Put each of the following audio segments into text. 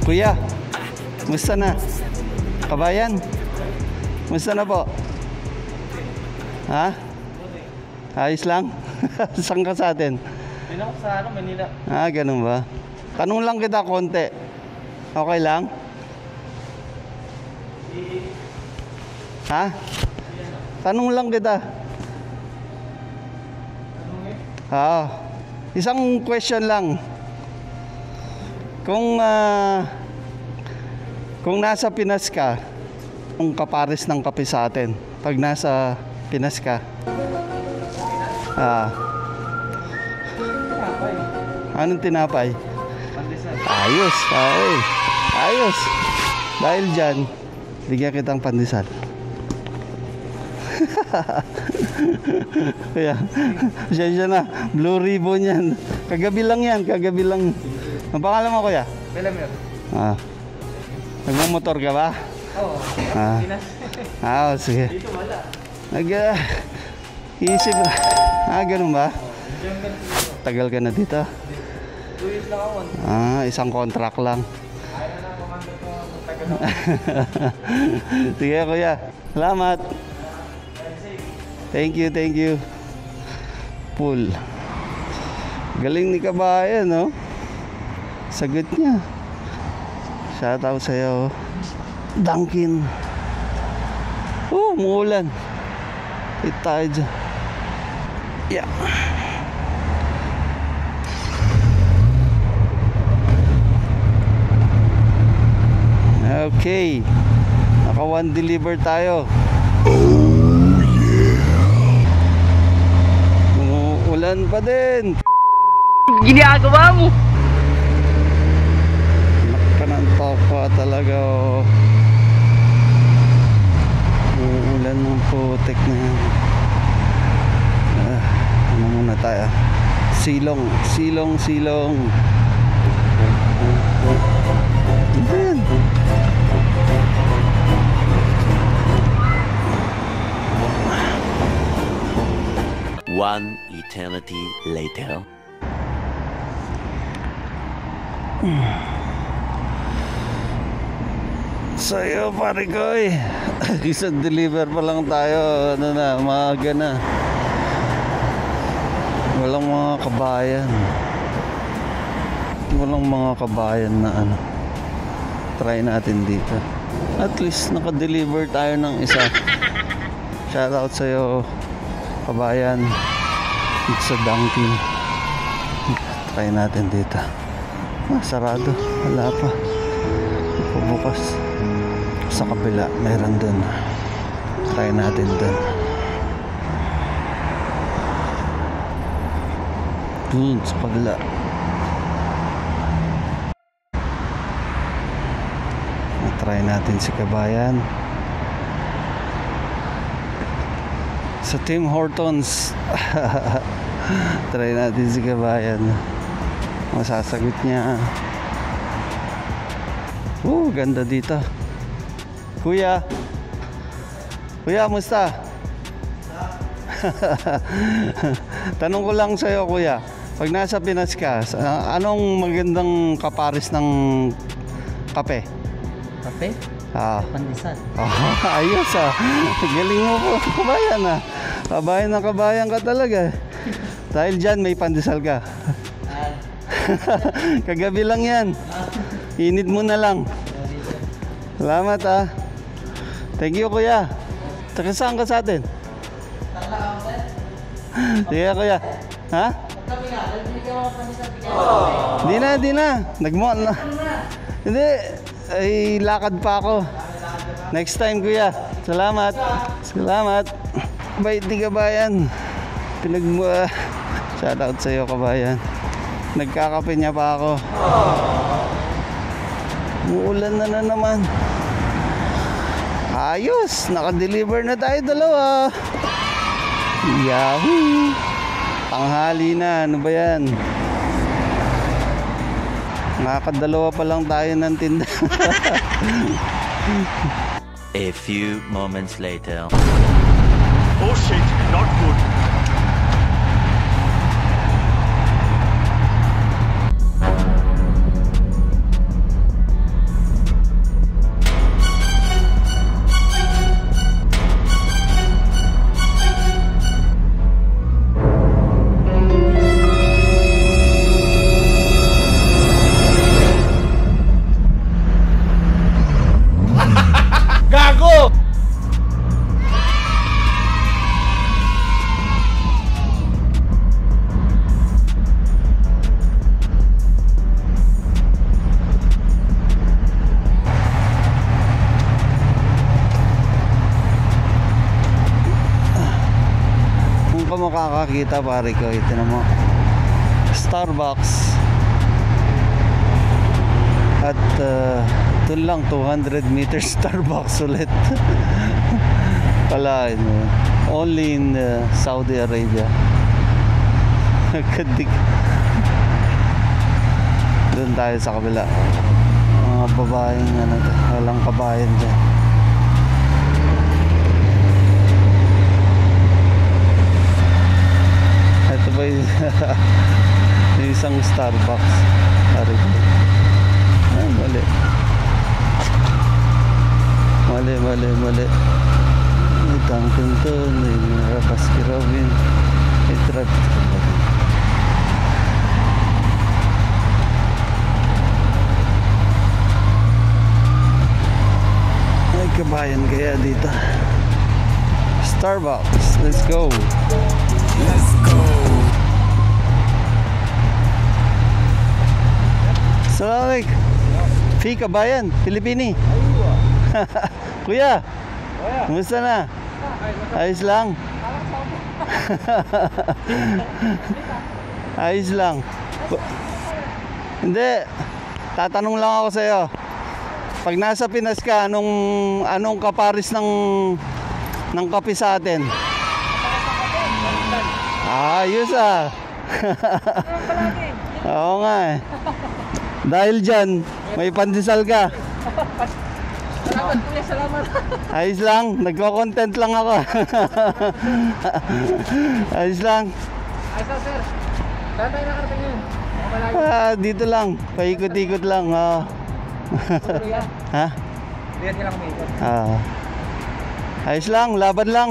Kuya, musta na? Kabayan? Musta na po? Ha? Ayos lang? Saan ka sa atin? Dito sa Manila. Ah, ganun ba? Tanong lang kita konti. Okay lang? Ha? Tanong lang kita. Isang question lang. Kung nasa Pinas ka, kung kapares ng kape sa atin, pag nasa Pinas ka, anong tinapay? Pandesal. Ayos, ay. Ayos. Dahil dyan, bigyan kitang pandesal. Kaya, siya na. Blue ribbon yan. Kagabi lang yan, kagabi lang. Ang pangalan mo, kuya? Belamer. Nagmamotor ka ba? Oo. Pinas. Sige. Dito wala. Isip. Ganun ba? Tagal ka na dito? 2 years lang ako. Isang contract lang. Ayaw na komando ko magtagal ako. Sige, kuya. Salamat. Thank you. Pool. Galing ni kabayan, no? Sagot niya. Shout out sa'yo. Dunkin. Umuulan. Hit tayo dyan. Yeah. Okay. Naka 1 deliver tayo. Umuulan pa din. Ginagawa mo. Topa talaga, uulan ng putik na yan. Ano muna tayo? Silong. Ayan. One eternity later. Sa'yo, pare ko eh. Isang deliver pa lang tayo. Ano na, maaga na. Walang mga kabayan. Walang mga kabayan na ano. Try natin dito. At least naka-deliver tayo ng isa. Shoutout sa'yo, kabayan. Dito sa Dunkin. Try natin dito. Sarado. Wala pa. Bukas. Sa kabila, meron dun. Try natin dun. Dun, sa kabila. Try natin si kabayan. Sa Tim Hortons. Try natin si kabayan. Masasagot niya. Ganda dito. Kuya, musta? Tanong ko lang sa'yo, kuya. Pag nasa Pinas ka, anong magandang kapares ng kape? Kape? Pandesal. Ayos Galing mo po, kabayan Kabayan na kabayan ka talaga. Dahil dyan, may pandesal ka. Kagabi lang yan. Init mo na lang. Salamat Thank you, kuya. Taka saan ka sa atin? Sige, kuya. Ha? Di na. Nagmuan na. Hindi. Ay, lakad pa ako. Next time, kuya. Salamat. Bait ni kabayan. Shoutout sa'yo, kabayan. Nagkakape niya pa ako. Uulan na naman. Ayos, naka-deliver na tayo dalawa. Yahoo! Tanghali na, ano ba yan? Nakakadalawa pa lang tayo ng tinda. A few moments later. Oh shit, not good. makakita pare ko. Ito mo. Starbucks. At doon lang 200 meters Starbucks ulit. Pala only in Saudi Arabia. Kadik. Doon tayo sa kabila. Mga babaeng walang kabayan dyan. Ito ba yung isang Starbucks? Ay, mali. Mali. May Dunkin doon, may Baskin Robbins, may traffic. May kabayan kaya dito. Starbucks, let's go. Assalamualaikum. Fi kabayan, Pilipini. Kuya, kumusta na? Ayos lang. Ayos lang. Hindi, tatanong lang ako sa'yo. Pag nasa Pinas ka, anong kaparis ng kape sa atin? Ayos ah. Oo nga eh. Dahil dyan, may pandesal ka. Salamat kuya, salamat. Ayos lang, nagko-content lang ako. Ayos lang. Ayos lang sir. Saan tayo nakarating ngayon? Dito lang, paikot-ikot lang. Kuya, Ha? diyan ka lang kumikot. Ayos lang, laban lang.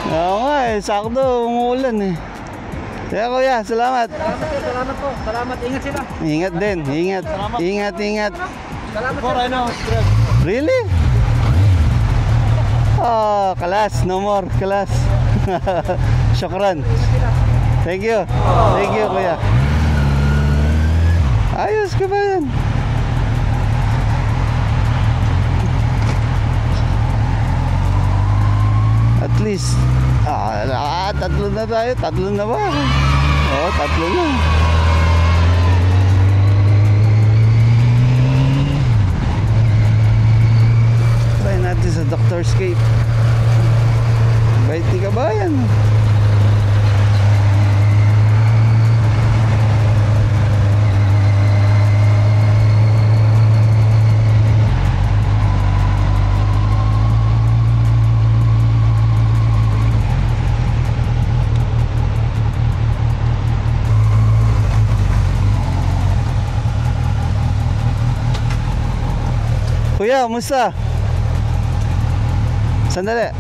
Oo nga eh, sakto, umuulan eh. Kaya kuya, salamat. Salamat sir, salamat po. Salamat, ingat sila. Ingat din, ingat. Ingat. Salamat sir. Really? Kalas, no more, kalas. Syukran. Thank you kuya. Ayos ka ba yan? At least tatlo na tayo. Tatlo na ba? Oo, tatlo na. Try natin sa Doctor's Cape. Bait ni kabayan. Kuya, kumusta? Sandali.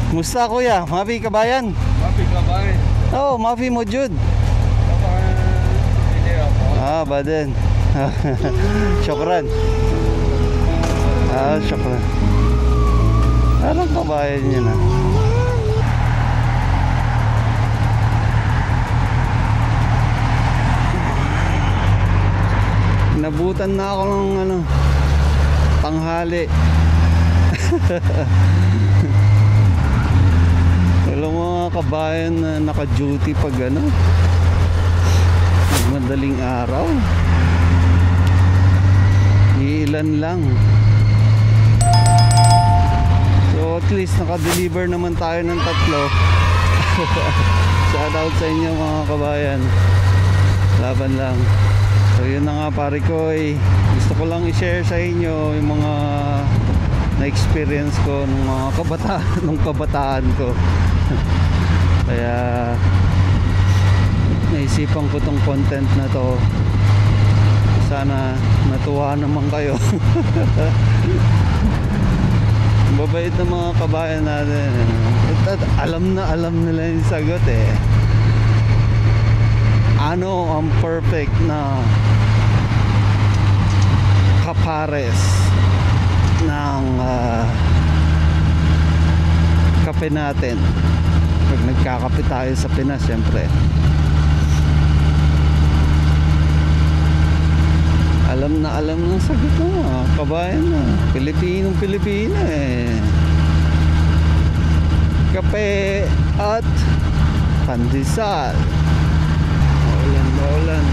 Kumusta kuya? Mafi kabayan? Mapi kabayan. Oh, mafi mo jud. Baden. Syukran. Syukran. Anong kabayan niya na? Nabutan na ako ng tanghali. Wala mga kabayan na naka-duty pag madaling araw. Ilan lang. So at least naka-deliver naman tayo ng 3. Shout out sa inyo mga kabayan. Laban lang. So yun na nga pare ko gusto ko lang i-share sa inyo yung mga na-experience ko nung mga kabataan ko. Kaya naisipan ko tong content na to. Sana natuwa naman kayo. Babait na mga kabayan natin. Alam nila yung sagot eh. Ano ang perfect na kapares ng kape natin pag nagkakape tayo sa Pinas? Syempre Alam ng sagot mo, kabayan na. Pilipinong-Pilipino eh. Kape at pandesal. Maulan.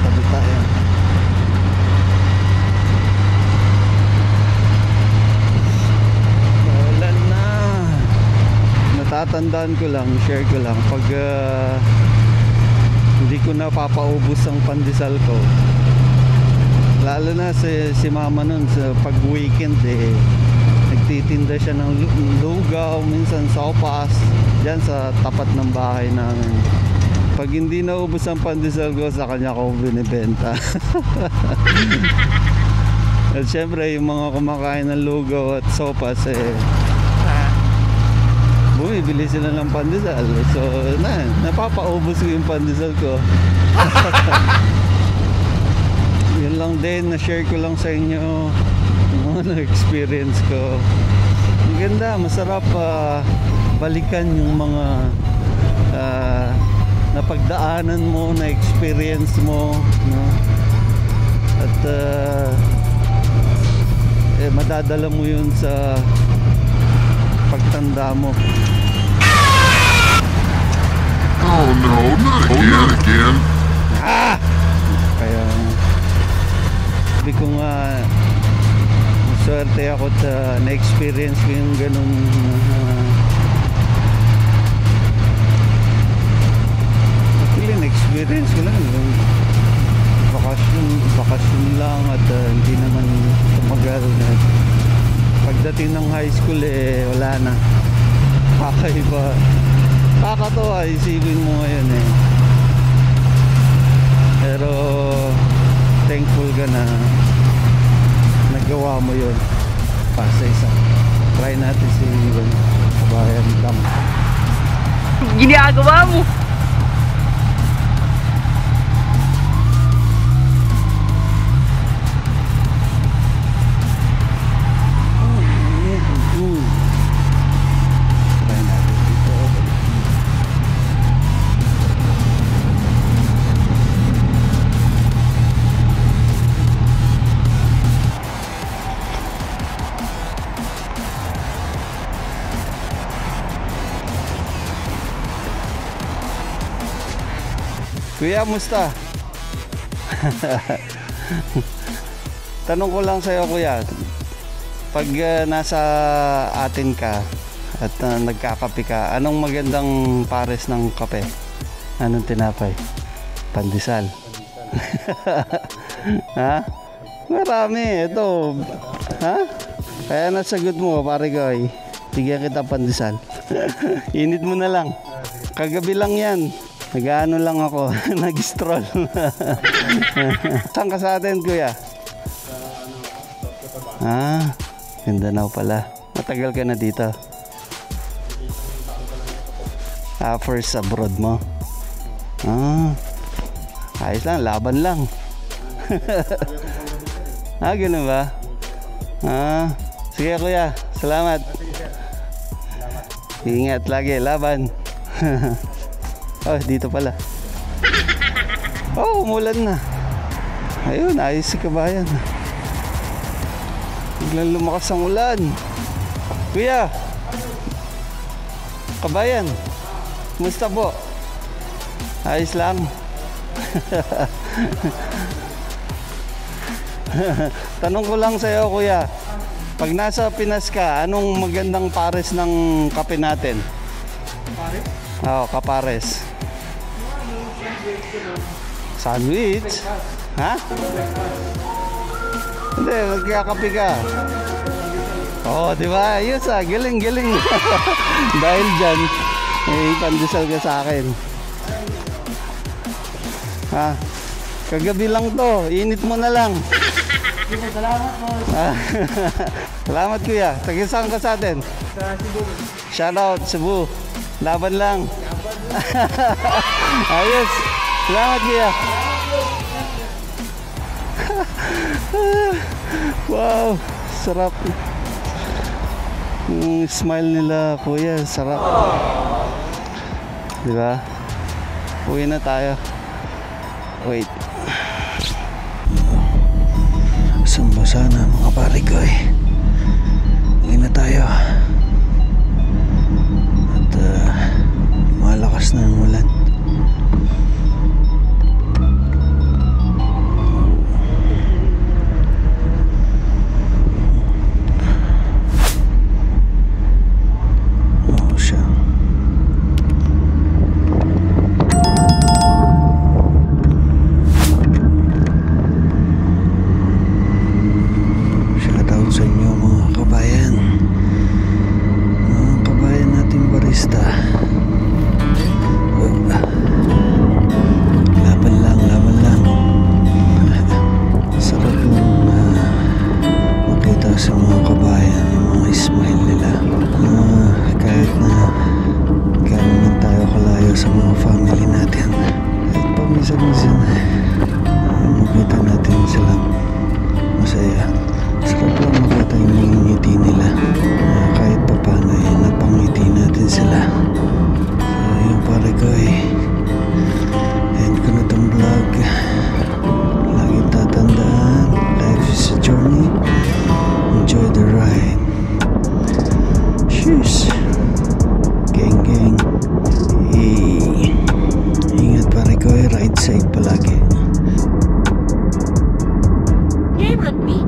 Tabi tayo. Maulan na. Natatandaan ko lang, share ko lang, pag hindi ko napapaubos ang pandesal ko, lalo na si mama nun sa pag weekend eh, nagtitinda siya ng lugaw, minsan sopas dyan sa tapat ng bahay namin. Pag hindi naubos ang pandesal ko, sa kanya ko binibenta. At syempre yung mga kumakain ng lugaw at sopas eh, bumibili sila ng pandesal. So napapaubos ko yung pandesal ko. Yun lang din, na-share ko lang sa inyo yung mga experience ko. Ang ganda, masarap balikan yung mga napagdaanan mo, na experience mo, no? At madadala mo yun sa pagtanda mo. Oh no, not again. Kaya sabi ko nga, swerte ako at na-experience ko yung ganung actually na-experience ko lang yung bakasyon lang at hindi naman tumagal na. Pagdating ng high school eh, wala na, kakaiba, kakatawa isipin mo ngayon eh, pero thankful ka na nagawa mo yun pa sa isa. Try natin si kabayan Dam. Ginagawa mo. Try natin dito. Kuya, musta? Tanong ko lang sa'yo, kuya. Pag nasa atin ka at nagkakape ka, anong magandang pares ng kape? Anong tinapay? Pandesal. Ha? Marami. Ito. Ha? Kaya nasagot mo, pare ko. Bigyan kita pandesal. Init mo na lang. Kagabi lang yan. Nag-ano lang ako. Nag-stroll. Saan ka sa atin, kuya? Ah, Mindanao pala. Matagal ka na dito? First abroad mo? Ah, ayos lang, laban lang. Ganun ba? Sige kuya, salamat. Ingat lagi, laban. Oh, dito pala. Oh, umulan na. Ayun, ayos si kabayan. Biglang lumakas ang ulan. Kuya, kabayan, kumusta po? Ayos lang. Tanong ko lang sa'yo, kuya. Pag nasa Pinas ka, anong magandang pares ng kape natin? Pares? Oo, kapares. Sandwich? Ha? Hindi, magkakape ka. Oo, di ba? Ayos galing. Dahil dyan, pandesal ka sa akin. Ha? Kagabi lang to, init mo na lang. Salamat po. Salamat kuya. Tagisang ka sa atin? Sa Cebu. Shoutout Cebu. Laban lang. Ayos. Salamat kuya. Wow, sarap. Yung smile nila kuya, sarap. Diba? Uwi na tayo. Wait. Basa na mga pare ko eh. Uwi na tayo. At malakas na ang ulan. Oo siya. Shoutout sa inyo mga kabayan. Mga kabayan nating barista. Laban lang, laban lang. Sarap lang makita sa mga kabayan yung mga smile nila. Kahit na gano'n man tayo kalayo sa mga family natin. Kahit paminsan-minsan makita natin silang masaya. Sarap lang makita yung mga ngiti nila. Kahit pa paano napangiti natin sila. So yung pare ko end ko na itong vlog. Laging tatandaan, life is a journey. Enjoy the ride. Cheers. Gang gang. Hey. Ingat pare ko, ride safe palagi. Here would be